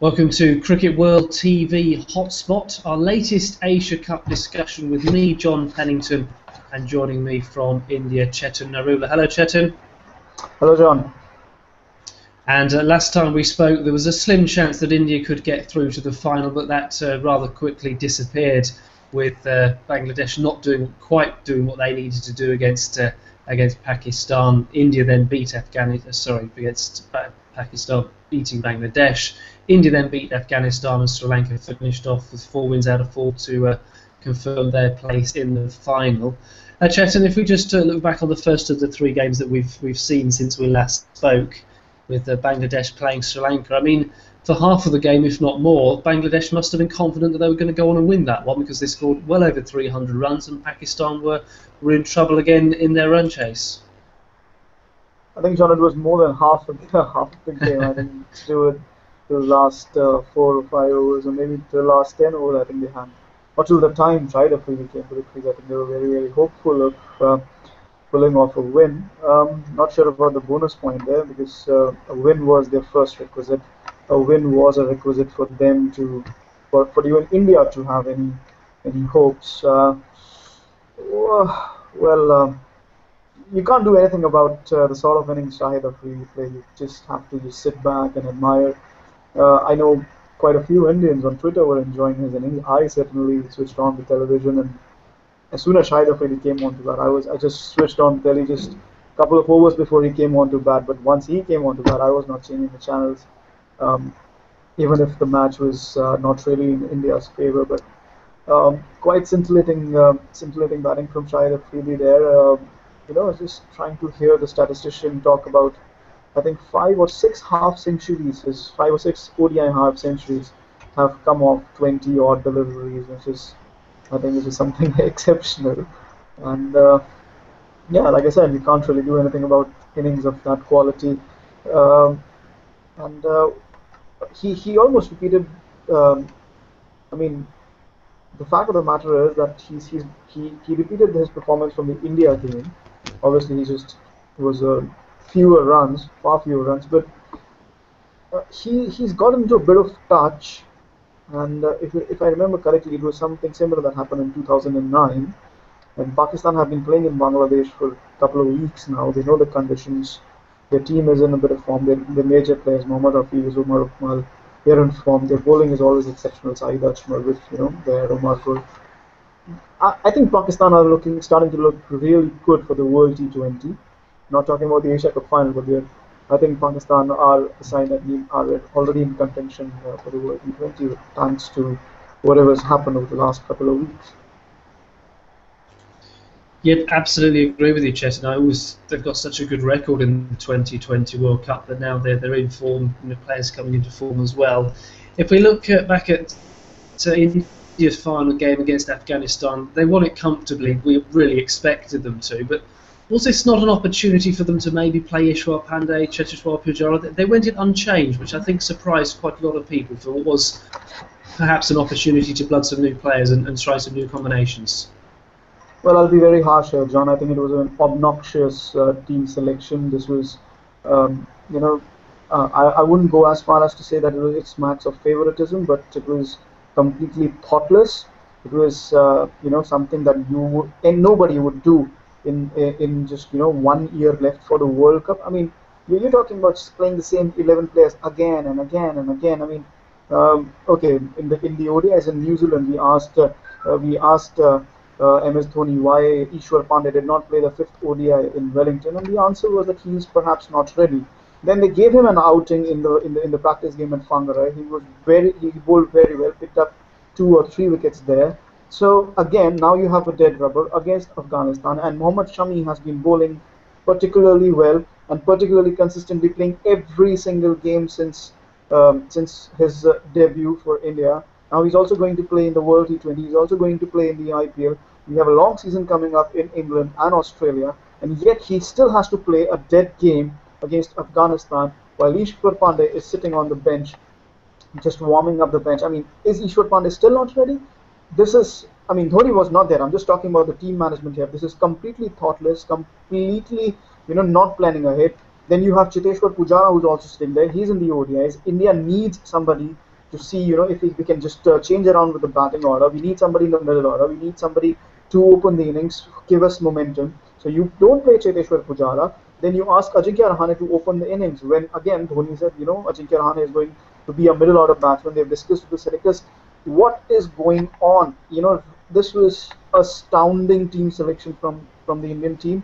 Welcome to Cricket World TV Hotspot, our latest Asia Cup discussion with me, John Pennington, and joining me from India, Chetan Narula. Hello, Chetan. Hello, John. And last time we spoke, there was a slim chance that India could get through to the final, but that rather quickly disappeared with Bangladesh not quite doing what they needed to do against Pakistan. India then beat Pakistan, beating Bangladesh. India then beat Afghanistan, and Sri Lanka finished off with 4 wins out of 4 to confirm their place in the final. Chetan, if we just look back on the first of the 3 games that we've seen since we last spoke, with Bangladesh playing Sri Lanka, I mean, for half of the game, if not more, Bangladesh must have been confident that they were going to go on and win that one, because they scored well over 300 runs, and Pakistan were in trouble again in their run chase. I think, John, it was more than half of the game. I think to the last 4 or 5 overs, or maybe to the last 10 overs, I think they had. Or till the time Shahid Afridi came to the crease, I think they were very, very hopeful of pulling off a win. Not sure about the bonus point there, because a win was their first requisite. A win was a requisite for them for even India to have any hopes. You can't do anything about the sort of innings Shahid Afridi play. You just have to sit back and admire. I know quite a few Indians on Twitter were enjoying his innings. I certainly switched on the television, and as soon as Shahid Afridi came onto bat, I just switched on telly just a couple of overs before he came onto bat. But once he came onto bat, I was not changing the channels, even if the match was not really in India's favor. But quite scintillating batting from Shahid Afridi there. Just trying to hear the statistician talk about, I think 5 or 6 half centuries, his 5 or 6 ODI half centuries have come off 20 odd deliveries, I think this is something exceptional. And like I said, we can't really do anything about innings of that quality. And he almost repeated. I mean, the fact of the matter is that he repeated his performance from the India game. Obviously, it was far fewer runs, but he's got into a bit of touch. And if I remember correctly, it was something similar that happened in 2009. And Pakistan have been playing in Bangladesh for a couple of weeks now. They know the conditions. Their team is in a bit of form. Their major players, Mohammad Hafiz, Umar Akmal, they're in form. Their bowling is always exceptional. Saeed Ajmal with their Omar Gul. I think Pakistan are starting to look really good for the World T20. Not talking about the Asia Cup final, but I think Pakistan are a sign that are already in contention for the World T20, thanks to whatever's happened over the last couple of weeks. Yeah, absolutely agree with you, Chetan. They've got such a good record in the 2020 World Cup that now they're in form, players coming into form as well. If we look back at India's final game against Afghanistan, they won it comfortably. We really expected them to, but was this not an opportunity for them to maybe play Ishwar Pandey, Cheteshwar Pujara? They went it unchanged, which I think surprised quite a lot of people for what was perhaps an opportunity to blood some new players and try some new combinations. Well, I'll be very harsh here, John. I think it was an obnoxious team selection. This was, I wouldn't go as far as to say that it smacks of favoritism, but it was completely thoughtless. It was, something that nobody would do in just 1 year left for the World Cup. I mean, you're talking about just playing the same 11 players again and again and again. I mean, okay, in the ODIs in New Zealand, we asked MS Dhoni why Ishwar Pandey did not play the 5th ODI in Wellington, and the answer was that he is perhaps not ready. Then they gave him an outing in the practice game at Whangarei. He bowled very well, picked up 2 or 3 wickets there. So again, now you have a dead rubber against Afghanistan, and Mohammad Shami has been bowling particularly well and particularly consistently, playing every single game since his debut for India. Now he's also going to play in the World T20. He's also going to play in the IPL. We have a long season coming up in England and Australia, and yet he still has to play a dead game against Afghanistan while Ishwar Pandey is sitting on the bench, just warming up the bench. I mean, is Ishwar Pandey still not ready? Dhoni was not there. I'm just talking about the team management here. This is completely thoughtless, completely, not planning ahead. Then you have Cheteshwar Pujara, who's also sitting there. He's in the ODIs. India needs somebody to see, if we can just change around with the batting order. We need somebody in the middle order. We need somebody to open the innings, give us momentum. So you don't play Cheteshwar Pujara, then you ask Ajinkya Rahane to open the innings. When again Dhoni said, Ajinkya Rahane is going to be a middle order batsman. They've discussed with the selectors what is going on. This was astounding team selection from the Indian team.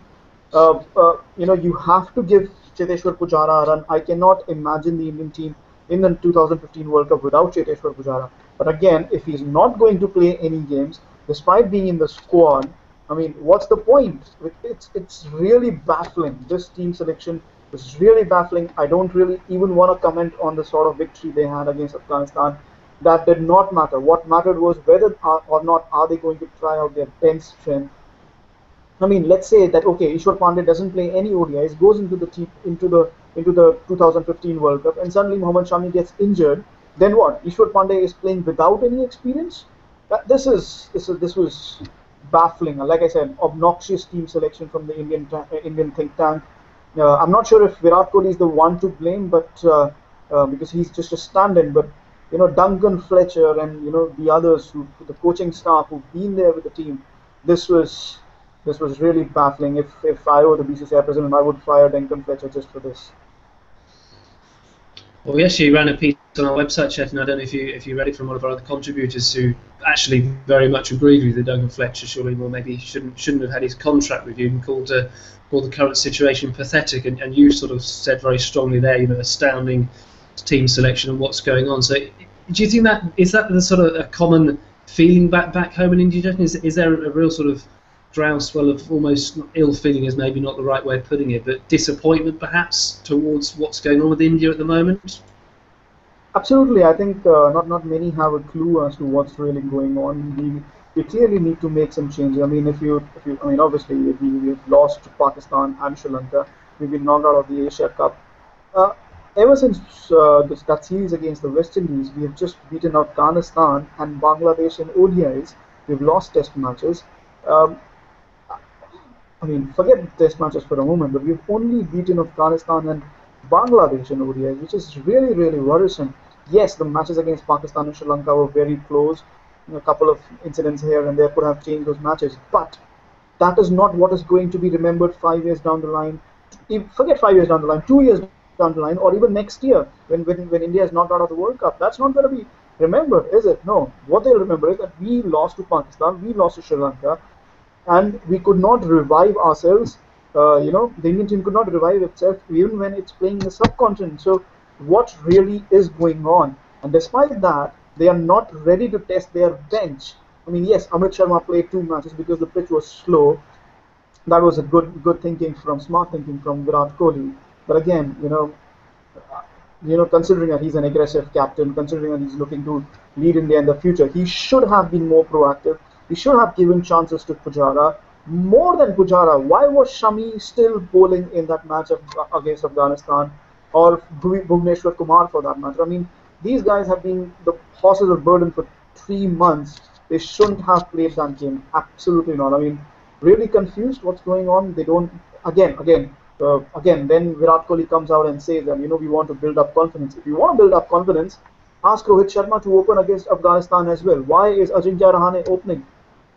You have to give Cheteshwar Pujara a run. I cannot imagine the Indian team in the 2015 World Cup without Cheteshwar Pujara. But again, if he's not going to play any games, despite being in the squad, I mean, what's the point? It's really baffling. This team selection is really baffling. I don't really even want to comment on the sort of victory they had against Afghanistan. That did not matter. What mattered was whether or not are they going to try out their bench strength. I mean, let's say that okay, Ishwar Pandey doesn't play any ODIs, goes into the 2015 World Cup, and suddenly Mohammad Shami gets injured. Then what? Ishwar Pandey is playing without any experience. This was baffling. Like I said, obnoxious team selection from the Indian think tank. I'm not sure if Virat Kohli is the one to blame, but because he's just a stand-in. But Duncan Fletcher and the others, the coaching staff who've been there with the team, this was really baffling. If I were the BCCI president, I would fire Duncan Fletcher just for this. Well, we actually ran a piece on our website, Chetan. I don't know if you read it from one of our other contributors who actually very much agreed with you. Duncan Fletcher surely maybe shouldn't have had his contract reviewed, and called the current situation pathetic. And you sort of said very strongly there, astounding team selection and what's going on. So, do you think that is the sort of a common feeling back home in India? Is there a real sort of groundswell of almost ill feeling is maybe not the right way of putting it, but disappointment perhaps towards what's going on with India at the moment? Absolutely. I think not many have a clue as to what's really going on. We clearly need to make some changes. I mean, obviously we've lost to Pakistan and Sri Lanka. We've been knocked out of the Asia Cup. Ever since that series against the West Indies, we have just beaten Afghanistan and Bangladesh in ODIs. We've lost test matches. Forget test matches for a moment, but we've only beaten Afghanistan and Bangladesh in ODIs, which is really, really worrisome. Yes, the matches against Pakistan and Sri Lanka were very close. A couple of incidents here and there could have changed those matches, but that is not what is going to be remembered 5 years down the line. Forget 5 years down the line, 2 years down the line, or even next year when India is knocked out of the World Cup. That's not going to be remembered, is it? No. What they'll remember is that we lost to Pakistan, we lost to Sri Lanka, and we could not revive ourselves. The Indian team could not revive itself even when it's playing in the subcontinent. So what really is going on? And despite that, they are not ready to test their bench. I mean, yes, Amit Sharma played 2 matches because the pitch was slow. That was a good smart thinking from Virat Kohli. But again, considering that he's an aggressive captain, considering that he's looking to lead India in the future, he should have been more proactive. He should have given chances to Pujara. More than Pujara, why was Shami still bowling in that match against Afghanistan, or Bhuvneshwar Kumar for that matter? I mean, these guys have been the horses of burden for 3 months. They shouldn't have played that game. Absolutely not. I mean, really confused what's going on. They don't. Again, then Virat Kohli comes out and says that we want to build up confidence. If you want to build up confidence, ask Rohit Sharma to open against Afghanistan as well. Why is Ajinkya Rahane opening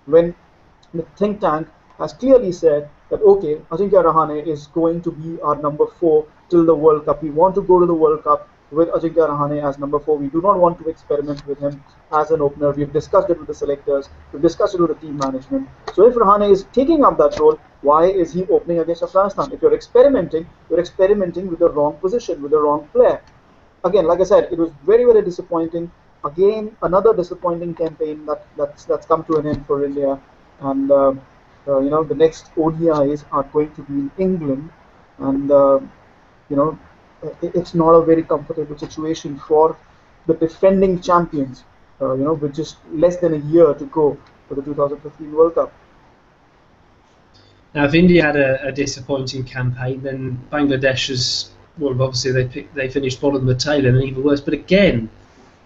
when the think tank has clearly said that okay, Ajinkya Rahane is going to be our number 4 till the World Cup. We want to go to the World Cup with Ajinkya Rahane as number 4. We do not want to experiment with him as an opener. We've discussed it with the selectors. We've discussed it with the team management. So if Rahane is taking up that role, why is he opening against Afghanistan? If you're experimenting with the wrong position, with the wrong player. Again, like I said, it was very, very disappointing. Again, another disappointing campaign that's come to an end for India. And the next ODIs are going to be in England, and it's not a very comfortable situation for the defending champions. With just less than a year to go for the 2015 World Cup. Now, if India had a disappointing campaign, then Bangladesh is, well, obviously they finished bottom of the table and even worse. But again,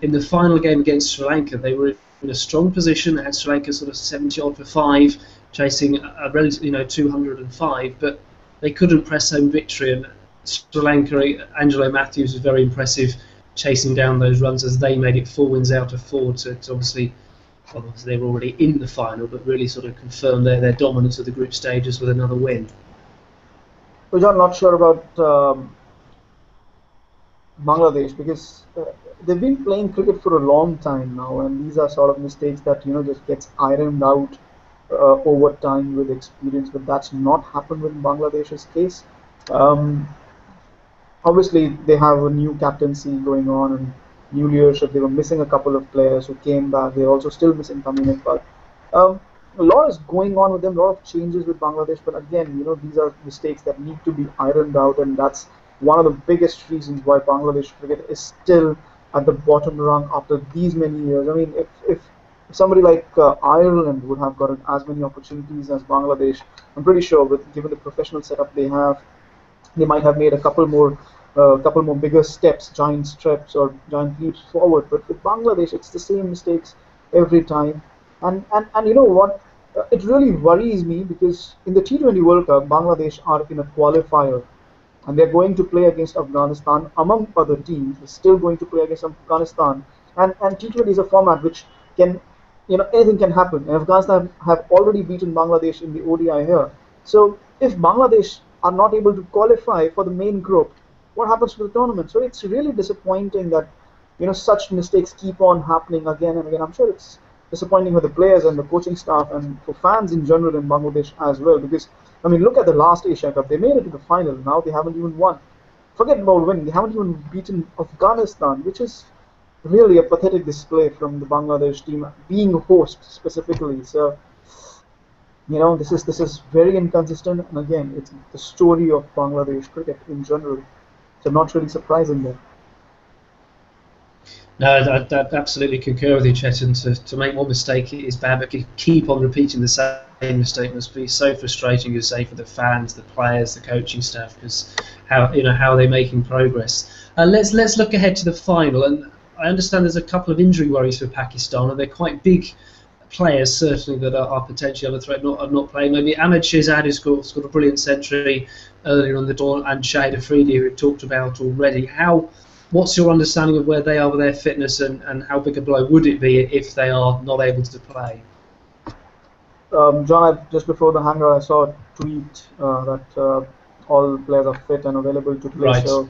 in the final game against Sri Lanka, they were in a strong position. They had Sri Lanka sort of 70 odd for 5, chasing a relatively 205, but they couldn't press home victory. And Sri Lanka, Angelo Matthews was very impressive. chasing down those runs as they made it 4 wins out of 4 to obviously, well, obviously they were already in the final, but really sort of confirm their dominance of the group stages with another win. Which I'm not sure about Bangladesh, because they've been playing cricket for a long time now, and these are sort of mistakes that just gets ironed out over time with experience. But that's not happened in Bangladesh's case. Um, Obviously, they have a new captaincy going on and new leadership. They were missing a couple of players who came back. They're also still missing Tamim Iqbal. Um, a lot is going on with them, a lot of changes with Bangladesh. But again, these are mistakes that need to be ironed out, and that's one of the biggest reasons why Bangladesh cricket is still at the bottom rung after these many years. I mean, if somebody like Ireland would have gotten as many opportunities as Bangladesh, I'm pretty sure, given the professional setup they have, they might have made a couple more bigger steps, giant steps or giant leaps forward. But with Bangladesh, it's the same mistakes every time. And you know what? It really worries me because in the T20 World Cup, Bangladesh are in a qualifier and they're going to play against Afghanistan among other teams. They're still going to play against Afghanistan, and T20 is a format which can, anything can happen. And Afghanistan have already beaten Bangladesh in the ODI here. So if Bangladesh are not able to qualify for the main group, what happens to the tournament? So it's really disappointing that such mistakes keep on happening again and again. I'm sure it's disappointing for the players and the coaching staff and for fans in general in Bangladesh as well. Because I mean, look at the last Asia Cup. They made it to the final. Now they haven't even won. Forget about winning. They haven't even beaten Afghanistan, which is really a pathetic display from the Bangladesh team, being host specifically. So this is very inconsistent. And again, it's the story of Bangladesh cricket in general. So not really surprising there. No, I absolutely concur with you, Chetan. To make one mistake is bad, but to keep on repeating the same mistake must be so frustrating, you say, for the fans, the players, the coaching staff, because how they're making progress. Let's look ahead to the final, and I understand there's a couple of injury worries for Pakistan, and they're quite big players certainly that are potentially under threat of not playing. Maybe Ahmed Shehzad, who's scored a brilliant century earlier on the tour, and Shahid Afridi, who we've talked about already. What's your understanding of where they are with their fitness, and how big a blow would it be if they are not able to play? John, just before the hangar, I saw a tweet that all players are fit and available to play. Right. So,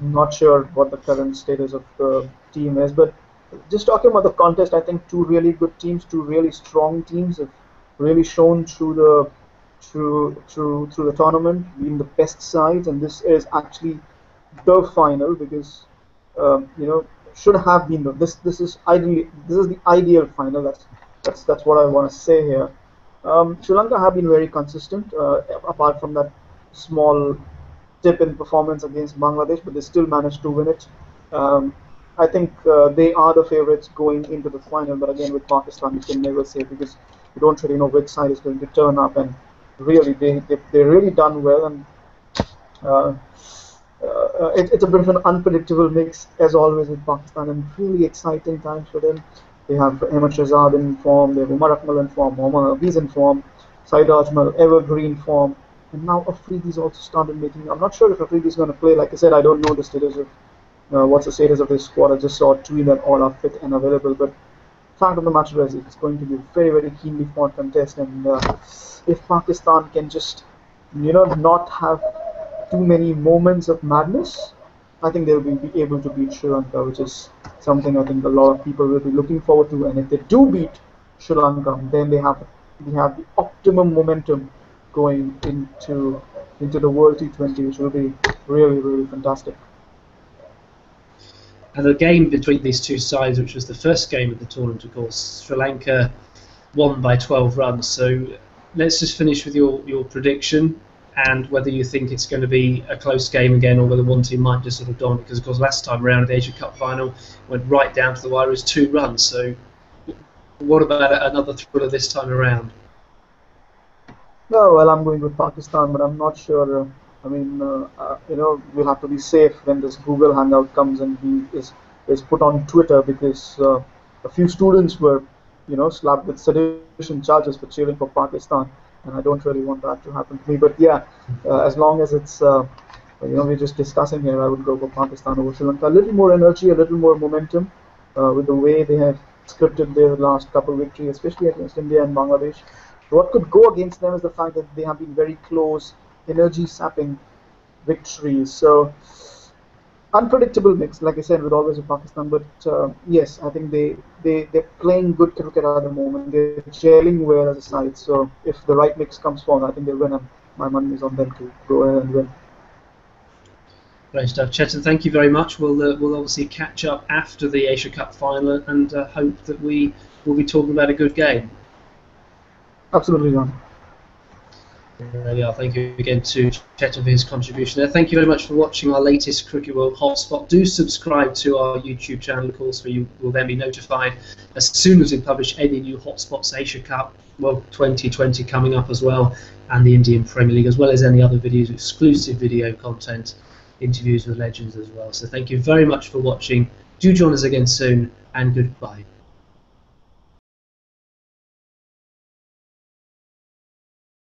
not sure what the current status of the team is, but just talking about the contest, I think two really good teams, two really strong teams have really shown through the tournament, being the best sides, and this is actually the final because should have been this is the ideal final. That's what I want to say here. Sri Lanka have been very consistent, apart from that small dip in performance against Bangladesh, but they still managed to win it. I think they are the favorites going into the final, but again with Pakistan, you can never say because you don't really know which side is going to turn up, and really they really done well, and it's a bit of an unpredictable mix as always with Pakistan, and really exciting times for them. They have Ahmed Shehzad in form, they have Umar Akmal in form, Mohammad Hafiz in form, Saeed Ajmal evergreen form, and now Afridi's also started making. I'm not sure if Afridi's going to play. Like I said, I don't know the status of what's the status of this squad. I just saw a tweet that all are fit and available, but fact of the matter is it's going to be a very, very keenly fought contest, and if Pakistan can just not have too many moments of madness, I think they'll be able to beat Sri Lanka, which is something I think a lot of people will be looking forward to. And if they do beat Sri Lanka, then we have the optimum momentum going into the World T20, which will be really, really fantastic. And the game between these two sides, which was the first game of the tournament, of course, Sri Lanka won by 12 runs. So let's just finish with your prediction and whether you think it's going to be a close game again, or whether one team might just sort of dominate. Because, of course, last time around at the Asia Cup final, went right down to the wire as 2 runs. So what about another thriller this time around? No, well, I'm going with Pakistan, but I'm not sure. I mean, we'll have to be safe when this Google Hangout comes and is put on Twitter, because a few students were, slapped with sedition charges for cheering for Pakistan, and I don't really want that to happen to me. But yeah, as long as it's We're just discussing here. I would go for Pakistan over Sri Lanka. A little more energy, a little more momentum, with the way they have scripted their last couple victories, especially against India and Bangladesh. What could go against them is the fact that they have been very close, energy-sapping victories. So unpredictable mix, like I said, with always with Pakistan. But yes, I think they're playing good cricket at the moment. They're gelling well as a side. So if the right mix comes forward, I think they'll win. And my money is on them to go ahead and win. Great stuff, Chetan. Thank you very much. We'll obviously catch up after the Asia Cup final and hope that we will be talking about a good game. Absolutely, John. There we are. Thank you again to Chetan for his contribution there. Thank you very much for watching our latest Cricket World Hotspot. Do subscribe to our YouTube channel, of course, where you will then be notified as soon as we publish any new Hotspots. Asia Cup World 2020 coming up as well, and the Indian Premier League, as well as any other videos, exclusive video content, interviews with legends as well. So thank you very much for watching. Do join us again soon, and goodbye.